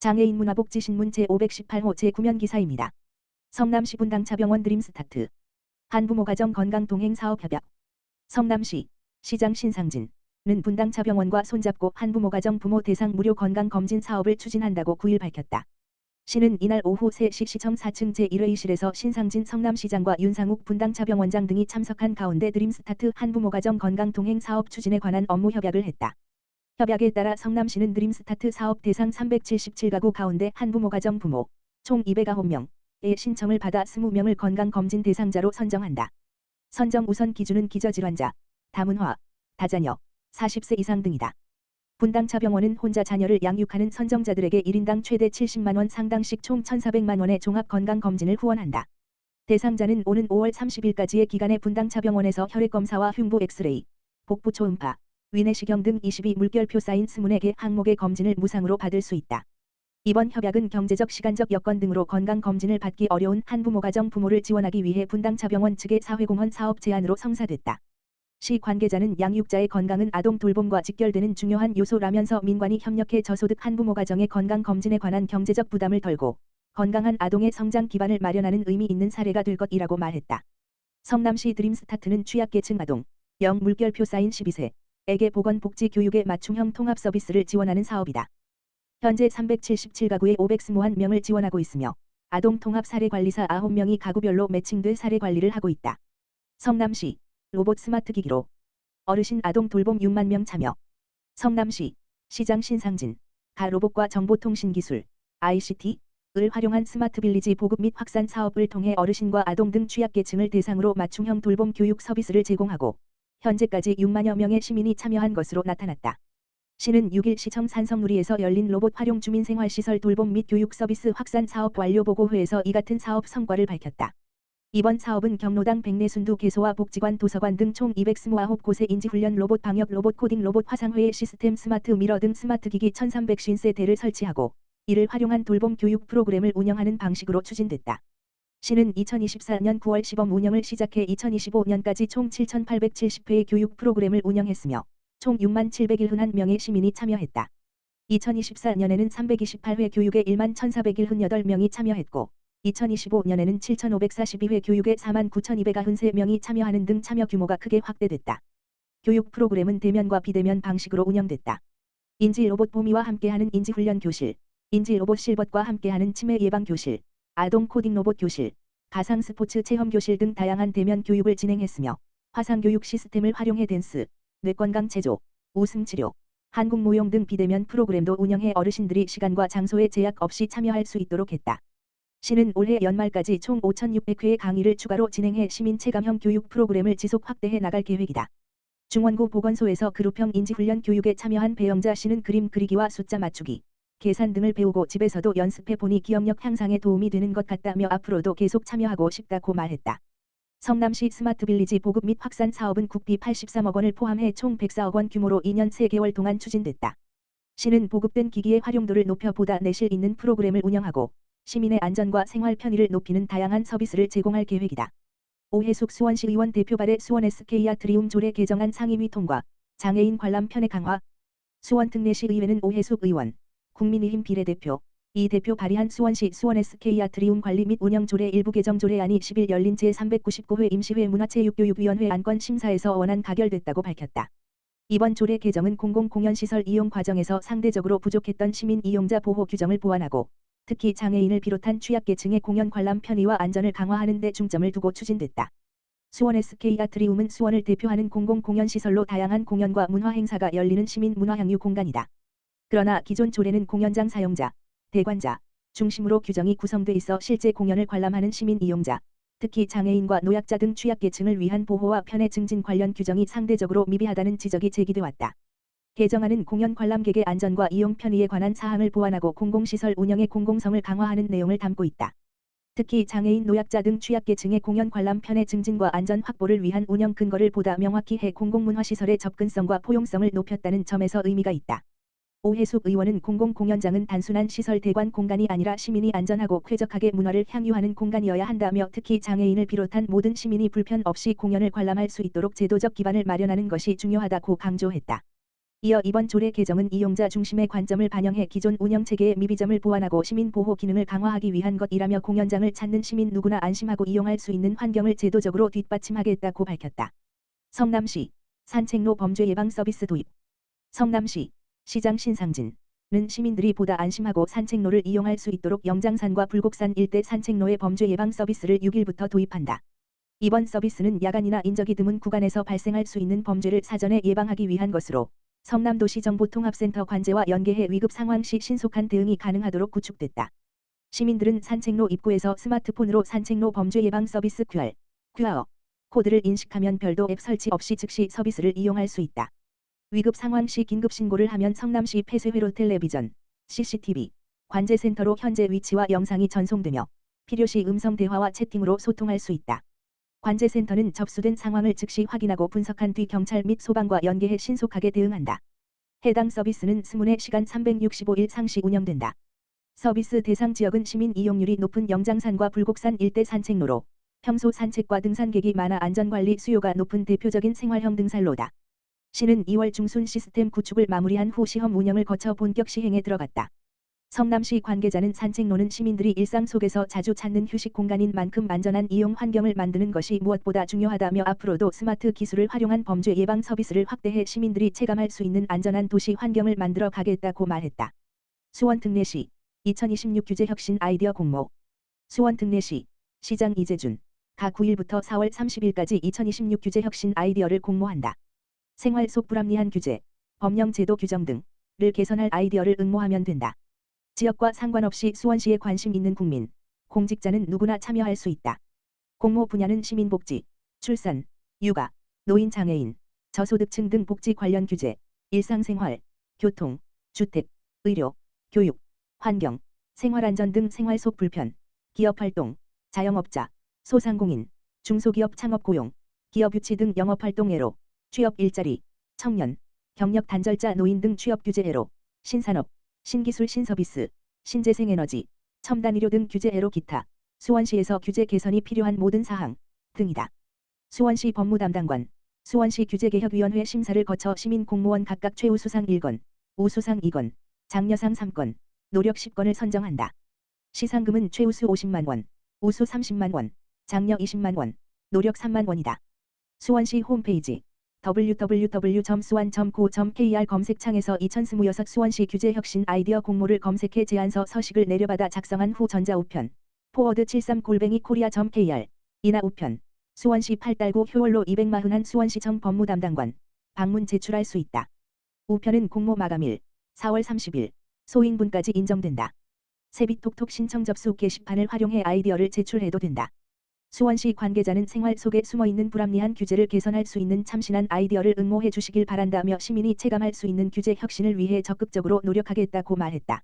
장애인 문화복지신문 제518호 제9면 기사입니다. 성남시 분당차병원 드림스타트 한부모가정 건강동행사업협약. 성남시 시장 신상진는 분당차병원과 손잡고 한부모가정 부모 대상 무료 건강검진 사업을 추진한다고 9일 밝혔다. 시는 이날 오후 3시 시청 4층 제1회의실에서 신상진 성남시장과 윤상욱 분당차병원장 등이 참석한 가운데 드림스타트 한부모가정 건강동행사업 추진에 관한 업무 협약을 했다. 협약에 따라 성남시는 드림스타트 사업 대상 377가구 가운데 한부모가정 부모 총 209명의 신청을 받아 20명을 건강검진 대상자로 선정한다. 선정 우선 기준은 기저질환자, 다문화, 다자녀, 40세 이상 등이다. 분당차병원은 혼자 자녀를 양육하는 선정자들에게 1인당 최대 70만원 상당씩 총 1,400만원의 종합건강검진을 후원한다. 대상자는 오는 5월 30일까지의 기간에 분당차병원에서 혈액검사와 흉부 엑스레이, 복부 초음파, 위내시경 등 22물결표 쌓인 24개 항목의 검진을 무상으로 받을 수 있다. 이번 협약은 경제적 시간적 여건 등으로 건강검진을 받기 어려운 한부모가정 부모를 지원하기 위해 분당차병원 측의 사회공헌 사업 제안으로 성사됐다. 시 관계자는 양육자의 건강은 아동 돌봄과 직결되는 중요한 요소라면서 민관이 협력해 저소득 한부모가정의 건강검진에 관한 경제적 부담을 덜고 건강한 아동의 성장 기반을 마련하는 의미 있는 사례가 될 것이라고 말했다. 성남시 드림스타트는 취약계층 아동, 0물결표 쌓인 12세, 에게 보건복지교육의 맞춤형 통합 서비스를 지원하는 사업이다. 현재 377가구에 521명을 지원하고 있으며 아동통합사례관리사 9명이 가구별로 매칭돼 사례관리를 하고 있다. 성남시 로봇 스마트 기기로 어르신 아동 돌봄 6만 명 참여. 성남시 시장 신상진 가 로봇과 정보통신기술 ICT를 활용한 스마트 빌리지 보급 및 확산 사업을 통해 어르신과 아동 등 취약계층을 대상으로 맞춤형 돌봄 교육 서비스를 제공하고 현재까지 6만여 명의 시민이 참여한 것으로 나타났다. 시는 6일 시청 산성누리에서 열린 로봇 활용 주민생활시설 돌봄 및 교육 서비스 확산 사업 완료 보고회에서 이 같은 사업 성과를 밝혔다. 이번 사업은 경로당 백내순두 개소와 복지관 도서관 등 총 229곳의 인지훈련 로봇 방역 로봇 코딩 로봇 화상회의 시스템 스마트 미러 등 스마트 기기 1350세대를 설치하고 이를 활용한 돌봄 교육 프로그램을 운영하는 방식으로 추진됐다. 시는 2024년 9월 시범 운영을 시작해 2025년까지 총 7,870회의 교육 프로그램을 운영했으며 총 6만 701명의 시민이 참여했다. 2024년에는 328회 교육에 1만 1,478명이 참여했고 2025년에는 7,542회 교육에 4만 9,293명이 참여하는 등 참여 규모가 크게 확대됐다. 교육 프로그램은 대면과 비대면 방식으로 운영됐다. 인지 로봇 보미와 함께하는 인지훈련 교실, 인지 로봇 실벗과 함께하는 치매 예방 교실, 아동 코딩 로봇 교실, 가상 스포츠 체험 교실 등 다양한 대면 교육을 진행했으며 화상교육 시스템을 활용해 댄스, 뇌건강 체조, 웃음 치료, 한국 무용 등 비대면 프로그램도 운영해 어르신들이 시간과 장소에 제약 없이 참여할 수 있도록 했다. 시는 올해 연말까지 총 5,600회의 강의를 추가로 진행해 시민 체감형 교육 프로그램을 지속 확대해 나갈 계획이다. 중원구 보건소에서 그룹형 인지훈련 교육에 참여한 배영자 씨는 그림 그리기와 숫자 맞추기, 계산 등을 배우고 집에서도 연습해 보니 기억력 향상에 도움이 되는 것 같다며 앞으로도 계속 참여하고 싶다고 말했다. 성남시 스마트 빌리지 보급 및 확산 사업은 국비 83억 원을 포함해 총 104억 원 규모로 2년 3개월 동안 추진됐다. 시는 보급된 기기의 활용도를 높여 보다 내실 있는 프로그램을 운영하고 시민의 안전과 생활 편의를 높이는 다양한 서비스를 제공할 계획이다. 오해숙 수원시 의원 대표 발의 수원 SK 아트리움 조례 개정안 상임위 통과, 장애인 관람 편의 강화. 수원 특례시 의회는 오해숙 의원, 국민의힘 비례대표, 이 대표 발의한 수원시 수원 SK 아트리움 관리 및 운영 조례 일부 개정 조례안이 10일 열린 제399회 임시회 문화체육교육위원회 안건 심사에서 원안 가결됐다고 밝혔다. 이번 조례 개정은 공공공연시설 이용 과정에서 상대적으로 부족했던 시민 이용자 보호 규정을 보완하고 특히 장애인을 비롯한 취약계층의 공연 관람 편의와 안전을 강화하는 데 중점을 두고 추진됐다. 수원 SK 아트리움은 수원을 대표하는 공공공연시설로 다양한 공연과 문화 행사가 열리는 시민 문화향유 공간이다. 그러나 기존 조례는 공연장 사용자, 대관자 중심으로 규정이 구성돼 있어 실제 공연을 관람하는 시민 이용자, 특히 장애인과 노약자 등 취약계층을 위한 보호와 편의 증진 관련 규정이 상대적으로 미비하다는 지적이 제기돼 왔다. 개정안은 공연 관람객의 안전과 이용 편의에 관한 사항을 보완하고 공공시설 운영의 공공성을 강화하는 내용을 담고 있다. 특히 장애인 노약자 등 취약계층의 공연 관람 편의 증진과 안전 확보를 위한 운영 근거를 보다 명확히 해 공공문화시설의 접근성과 포용성을 높였다는 점에서 의미가 있다. 오해숙 의원은 공공공연장은 단순한 시설 대관 공간이 아니라 시민이 안전하고 쾌적하게 문화를 향유하는 공간이어야 한다며 특히 장애인을 비롯한 모든 시민이 불편 없이 공연을 관람할 수 있도록 제도적 기반을 마련하는 것이 중요하다고 강조했다. 이어 이번 조례 개정은 이용자 중심의 관점을 반영해 기존 운영체계의 미비점을 보완하고 시민 보호 기능을 강화하기 위한 것이라며 공연장을 찾는 시민 누구나 안심하고 이용할 수 있는 환경을 제도적으로 뒷받침하겠다고 밝혔다. 성남시 산책로 범죄 예방 서비스 도입. 성남시 시장 신상진은 시민들이 보다 안심하고 산책로를 이용할 수 있도록 영장산과 불곡산 일대 산책로의 범죄 예방 서비스를 6일부터 도입한다. 이번 서비스는 야간이나 인적이 드문 구간에서 발생할 수 있는 범죄를 사전에 예방하기 위한 것으로 성남도시정보통합센터 관제와 연계해 위급 상황 시 신속한 대응이 가능하도록 구축됐다. 시민들은 산책로 입구에서 스마트폰으로 산책로 범죄 예방 서비스 QR 코드를 인식하면 별도 앱 설치 없이 즉시 서비스를 이용할 수 있다. 위급 상황 시 긴급 신고를 하면 성남시 폐쇄회로 텔레비전, CCTV, 관제센터로 현재 위치와 영상이 전송되며 필요시 음성 대화와 채팅으로 소통할 수 있다. 관제센터는 접수된 상황을 즉시 확인하고 분석한 뒤 경찰 및 소방과 연계해 신속하게 대응한다. 해당 서비스는 스문의 시간 365일 상시 운영된다. 서비스 대상 지역은 시민 이용률이 높은 영장산과 불곡산 일대 산책로로 평소 산책과 등산객이 많아 안전관리 수요가 높은 대표적인 생활형 등산로다. 시는 2월 중순 시스템 구축을 마무리한 후 시험 운영을 거쳐 본격 시행에 들어갔다. 성남시 관계자는 산책로는 시민들이 일상 속에서 자주 찾는 휴식 공간인 만큼 안전한 이용 환경을 만드는 것이 무엇보다 중요하다며 앞으로도 스마트 기술을 활용한 범죄 예방 서비스를 확대해 시민들이 체감할 수 있는 안전한 도시 환경을 만들어 가겠다고 말했다. 수원 특례시 2026 규제 혁신 아이디어 공모. 수원 특례시 시장 이재준 가 9일부터 4월 30일까지 2026 규제 혁신 아이디어를 공모한다. 생활 속 불합리한 규제, 법령 제도 규정 등을 개선할 아이디어를 응모하면 된다. 지역과 상관없이 수원시에 관심 있는 국민, 공직자는 누구나 참여할 수 있다. 공모 분야는 시민복지, 출산, 육아, 노인 장애인, 저소득층 등 복지 관련 규제, 일상생활, 교통, 주택, 의료, 교육, 환경, 생활안전 등 생활 속 불편, 기업활동, 자영업자, 소상공인, 중소기업 창업 고용, 기업 유치 등 영업활동 애로, 취업 일자리, 청년, 경력 단절자 노인 등 취업 규제 애로, 신산업, 신기술 신서비스, 신재생에너지, 첨단의료 등 규제 애로 기타, 수원시에서 규제 개선이 필요한 모든 사항 등이다. 수원시 법무담당관, 수원시 규제개혁위원회 심사를 거쳐 시민 공무원 각각 최우수상 1건, 우수상 2건, 장려상 3건, 노력 10건을 선정한다. 시상금은 최우수 50만 원, 우수 30만 원, 장려 20만 원, 노력 3만 원이다. 수원시 홈페이지 www.suan.go.kr 검색창에서 2026 수원시 규제혁신 아이디어 공모를 검색해 제안서 서식을 내려받아 작성한 후 전자우편 포워드 73@korea.kr 이나 우편 수원시 8달구 효월로 241 수원시청 법무담당관 방문 제출할 수 있다. 우편은 공모 마감일 4월 30일 소인분까지 인정된다. 세비톡톡 신청 접수 게시판을 활용해 아이디어를 제출해도 된다. 수원시 관계자는 생활 속에 숨어있는 불합리한 규제를 개선할 수 있는 참신한 아이디어를 응모해 주시길 바란다며 시민이 체감할 수 있는 규제 혁신을 위해 적극적으로 노력하겠다고 말했다.